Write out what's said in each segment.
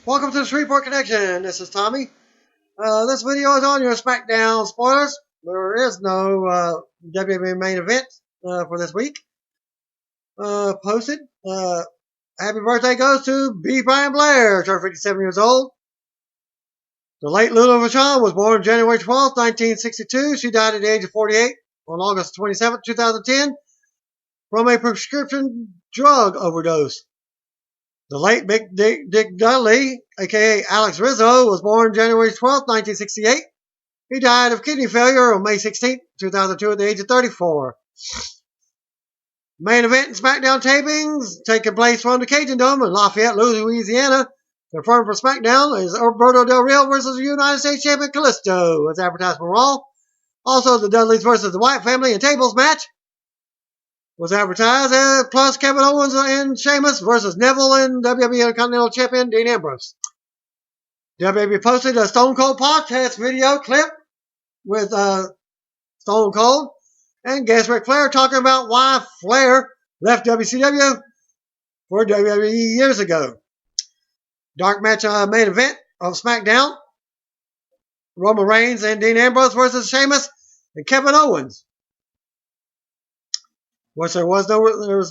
Welcome to the Shreveport Connection. This is Tommy. This video is on your SmackDown spoilers. There is no WWE main event for this week posted. Happy birthday goes to B. Brian Blair, turned 57 years old. The late Lulu Vachon was born January 12th, 1962. She died at the age of 48 on August 27th, 2010 from a prescription drug overdose. The late Big Dick Dudley, a.k.a. Alex Rizzo, was born January 12, 1968. He died of kidney failure on May 16, 2002 at the age of 34. Main event and SmackDown tapings taking place from the Cajun Dome in Lafayette, Louisiana. Confirmed for SmackDown is Alberto Del Rio versus the United States Champion Kalisto, as advertised for Raw. Also, the Dudleys versus the Wyatt family in tables match was advertised, plus Kevin Owens and Sheamus versus Neville and WWE Intercontinental Champion Dean Ambrose. WWE posted a Stone Cold podcast video clip with Stone Cold and guest Ric Flair talking about why Flair left WCW for WWE years ago. Dark match main event of SmackDown: Roman Reigns and Dean Ambrose versus Sheamus and Kevin Owens. Which there was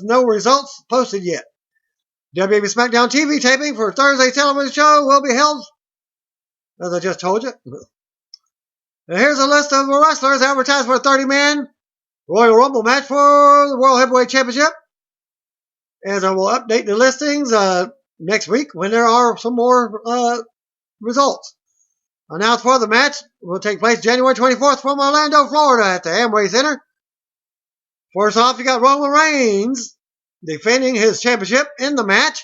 no results posted yet. WWE SmackDown TV taping for Thursday's television show will be held, as I just told you. And here's a list of the wrestlers advertised for a 30-man Royal Rumble match for the World Heavyweight Championship. As I will update the listings next week when there are some more results. Announced for the match will take place January 24th from Orlando, Florida at the Amway Center. First off, you got Roman Reigns defending his championship in the match.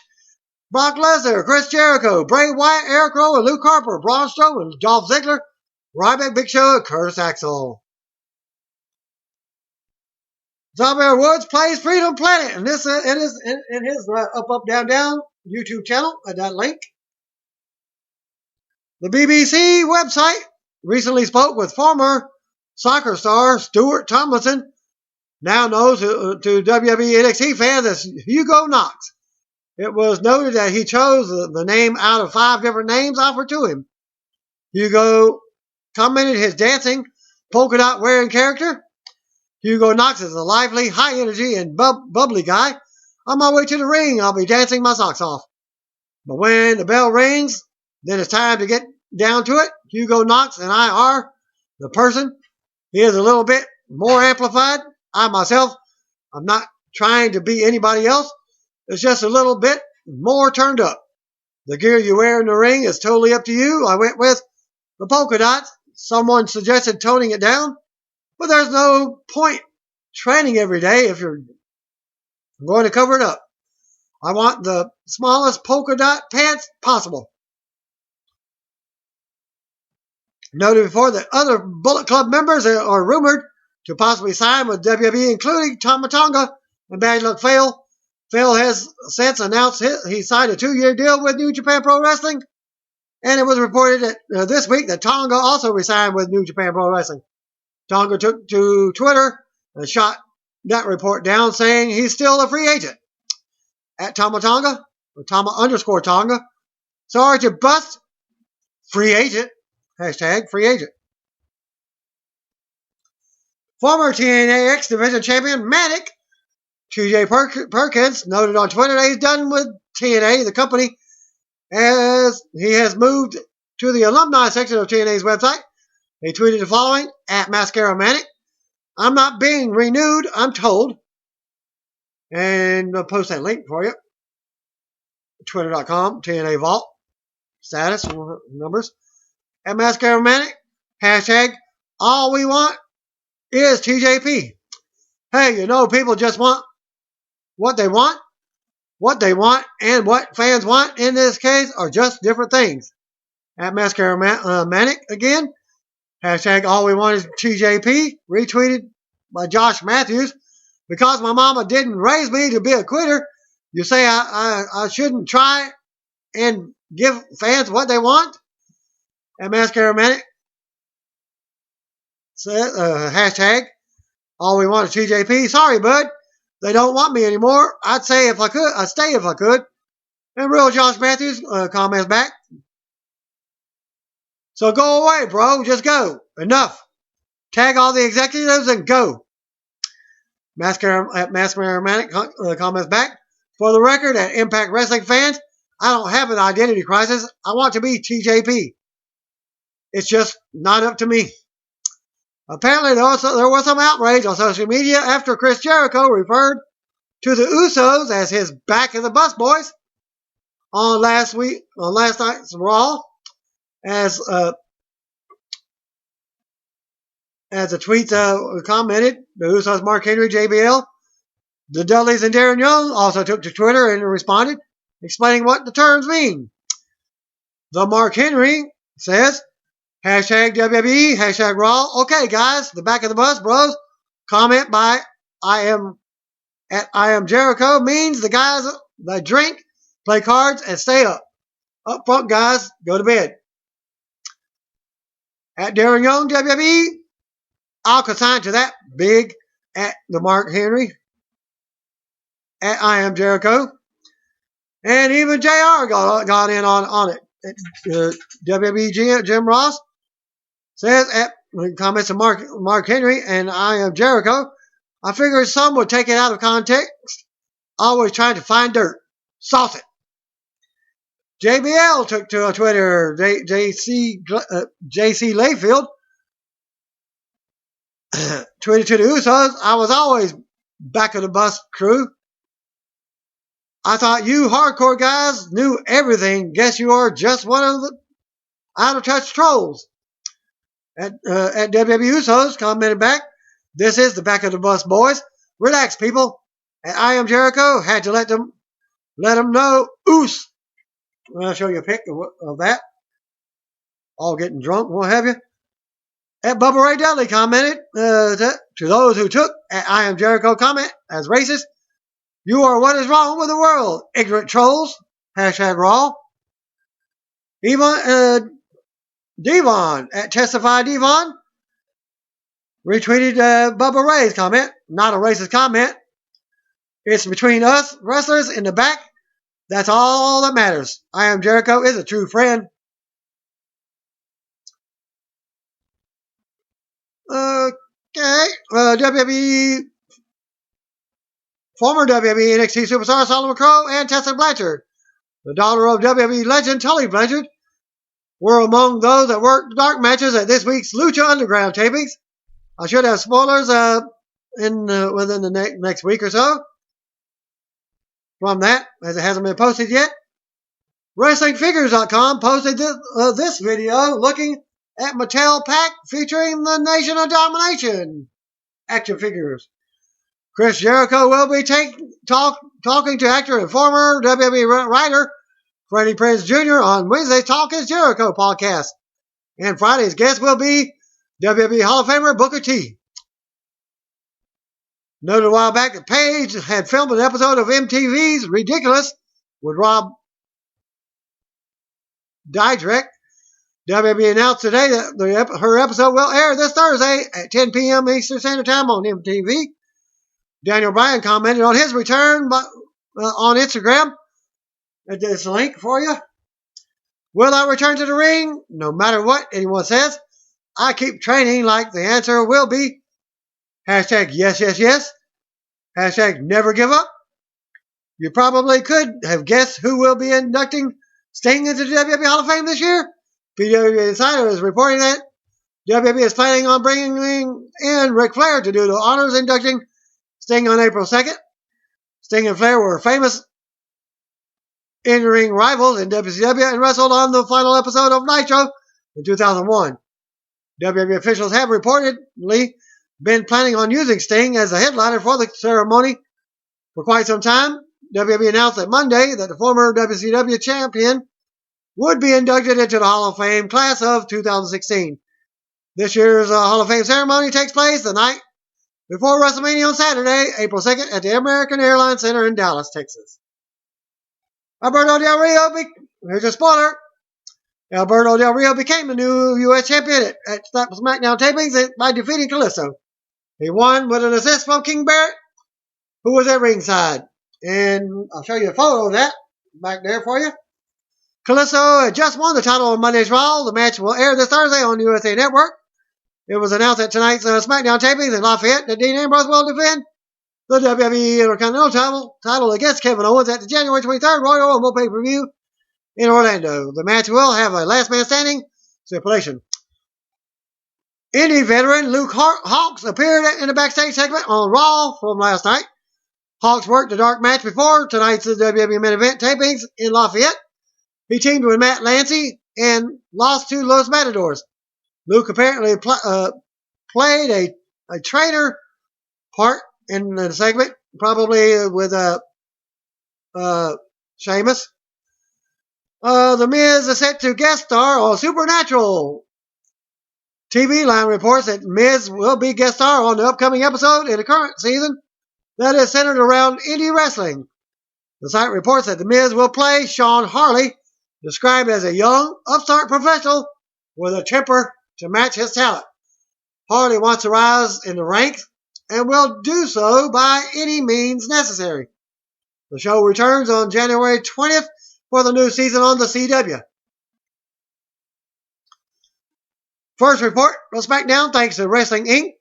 Brock Lesnar, Chris Jericho, Bray Wyatt, Eric Rowe, and Luke Harper, Braun Strowman, Dolph Ziggler, Ryback, Big Show, and Curtis Axel. Xaviar Woods plays Freedom Planet, and this it is in his Up, Down, Down YouTube channel at that link. The BBC website recently spoke with former soccer star Stuart Tomlinson, now known to WWE NXT fans as Hugo Knox. It was noted that he chose the name out of 5 different names offered to him. Hugo commented his dancing, polka dot wearing character. Hugo Knox is a lively, high energy, and bubbly guy. On my way to the ring, I'll be dancing my socks off. But when the bell rings, then it's time to get down to it. Hugo Knox and I are the person. He is a little bit more amplified. I myself, I'm not trying to be anybody else. It's just a little bit more turned up. The gear you wear in the ring is totally up to you. I went with the polka dots. Someone suggested toning it down, but there's no point training every day if you're going to cover it up. I want the smallest polka dot pants possible. Noted before that other Bullet Club members are rumored to possibly sign with WWE, including Tama Tonga and Bad Luck Fale. Fale has since announced he signed a 2-year deal with New Japan Pro Wrestling, and it was reported that this week that Tonga also resigned with New Japan Pro Wrestling. Tonga took to Twitter and shot that report down, saying he's still a free agent. At Tama Tonga, or Tama_Tonga, sorry to bust, free agent, hashtag free agent. Former TNA X Division Champion Manic TJ Perkins noted on Twitter that he's done with TNA, the company, as he has moved to the alumni section of TNA's website. He tweeted the following, at Mascara Manic: I'm not being renewed, I'm told. And I'll post that link for you. Twitter.com, TNA Vault. Status, numbers. At Mascara Manic, hashtag all we want is TJP. Hey, you know, people just want what they want. What they want and what fans want in this case are just different things. At Mascara Manic again. Hashtag all we want is TJP. Retweeted by Josh Matthews. Because my mama didn't raise me to be a quitter, you say I shouldn't try and give fans what they want? At Mascara Manic. Hashtag all we want is TJP. Sorry, bud. They don't want me anymore. I'd stay if I could. And real Josh Matthews comments back. So go away, bro. Just go. Enough. Tag all the executives and go. Mascara comments back. For the record, at Impact Wrestling fans, I don't have an identity crisis. I want to be TJP. It's just not up to me. Apparently, there was some outrage on social media after Chris Jericho referred to the Usos as his back of the bus boys on last night's Raw, as the tweets commented. The Usos, Mark Henry, JBL, the Dudleys, and Darren Young also took to Twitter and responded, explaining what the terms mean. The Mark Henry says, hashtag WWE, hashtag Raw. Okay, guys, the back of the bus, bros. Comment by I am Jericho means the guys that drink, play cards, and stay up. Up front, guys, go to bed. At Darren Young, WWE, I'll consign to that. Big at the Mark Henry. At I am Jericho. And even JR got in on it. WWE Jim Ross says at comments of Mark Henry and I am Jericho. I figured some would take it out of context. Always trying to find dirt. Sauce it. JBL took to Twitter. JC Layfield tweeted to the Usos, I was always back of the bus crew. I thought you hardcore guys knew everything. Guess you are just one of the out-of-touch trolls. At WWE Usos commented back, this is the back of the bus, boys. Relax, people. And I am Jericho. Had to let them know. Oos. I'll show you a pic of that. All getting drunk, what have you. At Bubba Ray Dudley commented to those who took at I am Jericho comment as racist. You are what is wrong with the world, ignorant trolls. Hashtag Raw. Even Devon at Testify Devon retweeted Bubba Ray's comment. Not a racist comment. It's between us wrestlers in the back. That's all that matters. I am Jericho is a true friend. Okay. WWE former WWE NXT superstar Solomon Crowe and Tessa Blanchard, the daughter of WWE legend Tully Blanchard, were among those that worked dark matches at this week's Lucha Underground tapings. I should have spoilers within the next week or so from that, as it hasn't been posted yet. WrestlingFigures.com posted this video looking at Mattel Pack featuring the Nation of Domination action figures. Chris Jericho will be talking to actor and former WWE writer Freddie Prinze Jr. on Wednesday's Talk is Jericho podcast. And Friday's guest will be WWE Hall of Famer Booker T. Noted a while back that Paige had filmed an episode of MTV's Ridiculous with Rob Dyrdek. WWE announced today that her episode will air this Thursday at 10 p.m. Eastern Standard Time on MTV. Daniel Bryan commented on his return on Instagram. This link for you. Will I return to the ring? No matter what anyone says, I keep training like the answer will be hashtag yes, yes, yes. Hashtag never give up. You probably could have guessed who will be inducting Sting into the WWE Hall of Fame this year. PW Insider is reporting that WWE is planning on bringing in Ric Flair to do the honors inducting Sting on April 2nd. Sting and Flair were famous in-ring rivals in WCW and wrestled on the final episode of Nitro in 2001. WWE officials have reportedly been planning on using Sting as a headliner for the ceremony for quite some time. WWE announced that Monday that the former WCW champion would be inducted into the Hall of Fame class of 2016. This year's Hall of Fame ceremony takes place the night before WrestleMania on Saturday, April 2nd, at the American Airlines Center in Dallas, Texas. Alberto Del Rio, here's a spoiler. Alberto Del Rio became the new U.S. champion at SmackDown tapings by defeating Kalisto. He won with an assist from King Barrett, who was at ringside. And I'll show you a photo of that back there for you. Kalisto had just won the title on Monday's Raw. The match will air this Thursday on USA Network. It was announced at tonight's SmackDown tapings in Lafayette that Dean Ambrose will defend the WWE Intercontinental title against Kevin Owens at the January 23rd Royal Rumble pay-per-view in Orlando. The match will have a last man standing stipulation. Indie veteran Luke Hawx appeared in a backstage segment on Raw from last night. Hawx worked a dark match before tonight's WWE main event tapings in Lafayette. He teamed with Matt Lancey and lost to Los Matadors. Luke apparently played a trainer part in the segment, probably with Sheamus. The Miz is set to guest star on Supernatural. TV Line reports that Miz will be guest star on the upcoming episode in the current season that is centered around indie wrestling. The site reports that The Miz will play Sean Harley, described as a young, upstart professional with a temper to match his talent. Harley wants to rise in the ranks and will do so by any means necessary. The show returns on January 20th for the new season on the CW. First report on SmackDown, thanks to Wrestling Inc.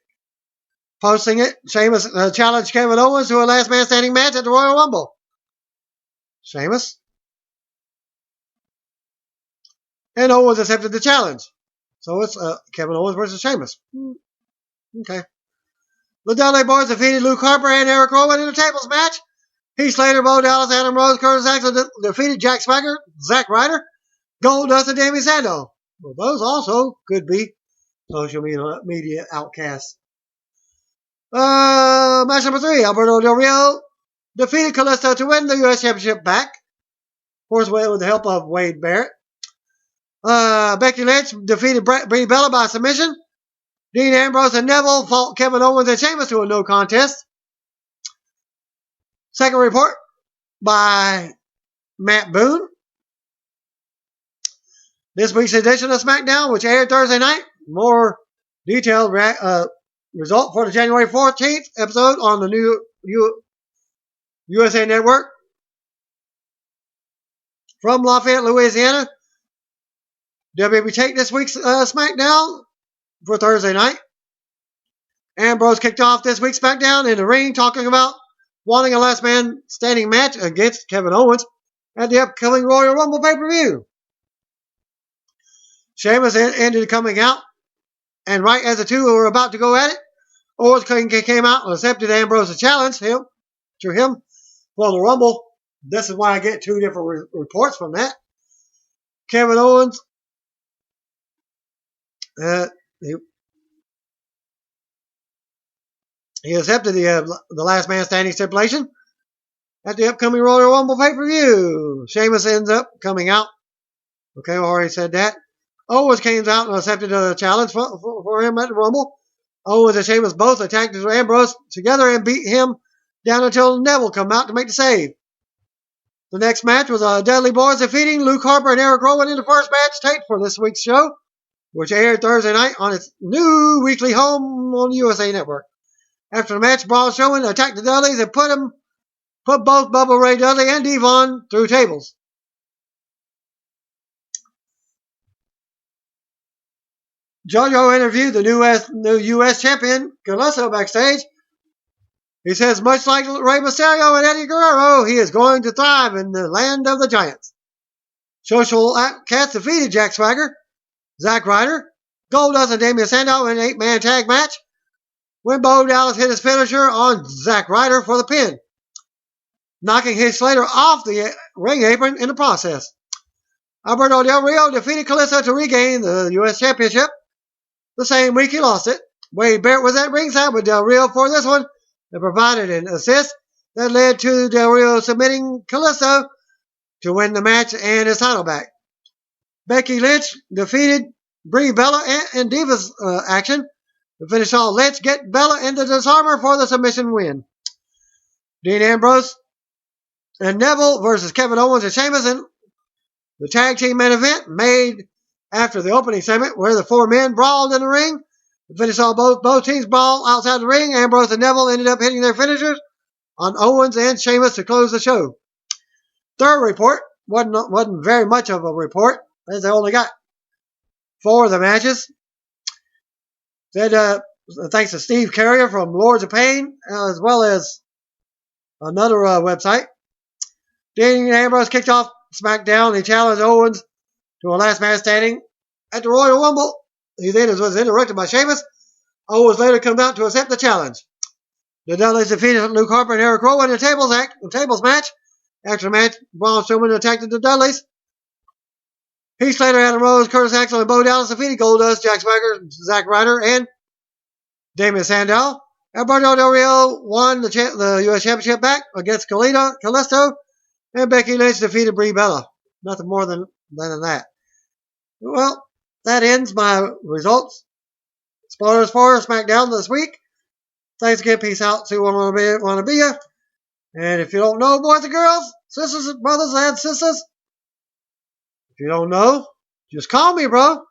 Posting it, Sheamus challenged Kevin Owens to a last man standing match at the Royal Rumble. Sheamus and Owens accepted the challenge. So it's Kevin Owens versus Sheamus. Okay. The Dudley Boys defeated Luke Harper and Eric Rowan in a tables match. Heath Slater, Bo Dallas, Adam Rose, Curtis Axel defeated Jack Swagger, Zack Ryder, Goldust, and Damien Sandow. Well, those also could be social media outcasts. Match number 3, Alberto Del Rio defeated Kalisto to win the U.S. Championship back. Of course, with the help of Wade Barrett. Becky Lynch defeated Brie Bella by submission. Dean Ambrose and Neville fought Kevin Owens and Sheamus to a no contest. Second report by Matt Boone. This week's edition of SmackDown, which aired Thursday night, more detailed result for the January 14th episode on the new USA Network. From Lafayette, Louisiana, WWE take this week's SmackDown for Thursday night. Ambrose kicked off this week's SmackDown in the ring, talking about wanting a last man standing match against Kevin Owens at the upcoming Royal Rumble pay-per-view. Sheamus ended coming out, and right as the two were about to go at it, Owens came out and accepted Ambrose's challenge to him for the Rumble. This is why I get two different reports from that. Kevin Owens, he accepted the last man standing stipulation at the upcoming Royal Rumble pay-per-view. Sheamus ends up coming out. Okay, I already said that. Owens came out and accepted a challenge for him at the Rumble. Owens and Sheamus both attacked Ambrose together and beat him down until Neville come out to make the save. The next match was Dudley Boys defeating Luke Harper and Eric Rowan in the first match taped for this week's show, which aired Thursday night on its new weekly home on USA Network. After the match, Braun Strowman attacked the Dudleys and put both Bubba Ray Dudley and Devon through tables. JoJo interviewed the new U.S. champion, Kalisto, backstage. He says, much like Rey Mysterio and Eddie Guerrero, he is going to thrive in the land of the giants. Social Outcasts defeated Jack Swagger, Zack Ryder, Goldust, and Damien Sandow in an 8-man tag match when Bo Dallas hit his finisher on Zack Ryder for the pin, knocking Heath Slater off the ring apron in the process. Alberto Del Rio defeated Kalisto to regain the U.S. Championship. The same week he lost it. Wade Barrett was at ringside with Del Rio for this one and provided an assist that led to Del Rio submitting Kalisto to win the match and his title back. Becky Lynch defeated Brie Bella in Divas action. To finish off, Lynch get Bella into the Disarmer for the submission win. Dean Ambrose and Neville versus Kevin Owens and Sheamus in the tag team main event made after the opening segment where the four men brawled in the ring. To finish off, both teams brawl outside the ring. Ambrose and Neville ended up hitting their finishers on Owens and Sheamus to close the show. Third report wasn't very much of a report, as they only got 4 of the matches. Said thanks to Steve Carrier from Lords of Pain, as well as another website. Dean Ambrose kicked off SmackDown. He challenged Owens to a last man standing at the Royal Rumble. He then was interrupted by Sheamus. Owens later come out to accept the challenge. The Dudleys defeated Luke Harper and Eric Rowan in a tables match. After the match, Braun Strowman attacked the Dudleys. Heath Slater, Adam Rose, Curtis Axel, and Bo Dallas defeated Goldust, Jack Swagger, Zack Ryder, and Damien Sandow. Alberto Del Rio won the U.S. Championship back against Kalisto, and Becky Lynch defeated Brie Bella. Nothing more than that. Well, that ends my results. Spoilers for SmackDown this week. Thanks again. Peace out. See what I want to be you. And if you don't know, boys and girls, sisters and brothers and sisters, if you don't know, just call me, bro.